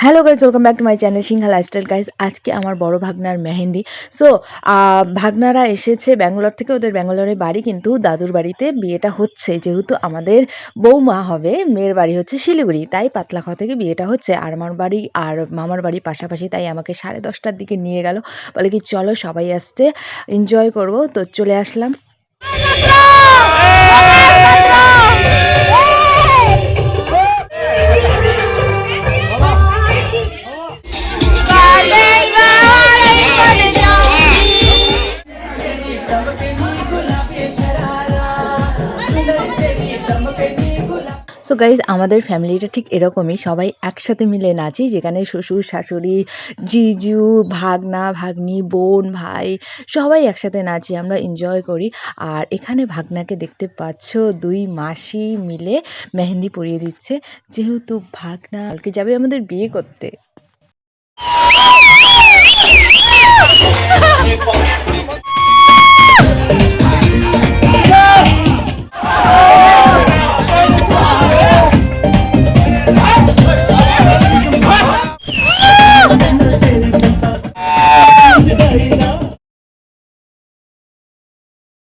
Hello guys, welcome back to my channel Singha lifestyle. Guys, আজকে আমার বড় ভাগনার মেহেন্দি। সো ভাগনারা এসেছে ব্যাঙ্গালোর থেকে। ওদের ব্যাঙ্গালোরে বাড়ি, কিন্তু দাদুর বাড়িতে বিয়েটা হচ্ছে। যেহেতু আমাদের বৌমা হবে, মেয়ের বাড়ি হচ্ছে শিলিগুড়ি, তাই পাতলাখাও থেকে বিয়েটা হচ্ছে। আর আমার বাড়ি আর মামার বাড়ি পাশাপাশি, তাই আমাকে 10:30টার দিকে নিয়ে গেল। বলে কি চলো সবাই আসছে, এনজয় করবো। তো চলে আসলাম। সো গাইজ, আমাদের ফ্যামিলিটা ঠিক এরকমই, সবাই একসাথে মিলে নাচি। যেখানে শ্বশুর শাশুড়ি, জিজু, ভাগনা ভাগ্নি, বোন ভাই সবাই একসাথে নাচি, আমরা এনজয় করি। আর এখানে ভাগনাকে দেখতে পাচ্ছ, দুই মাসি মিলে মেহেন্দি পরিয়ে দিচ্ছে। যেহেতু ভাগনা কালকে যাবে আমাদের বিয়ে করতে।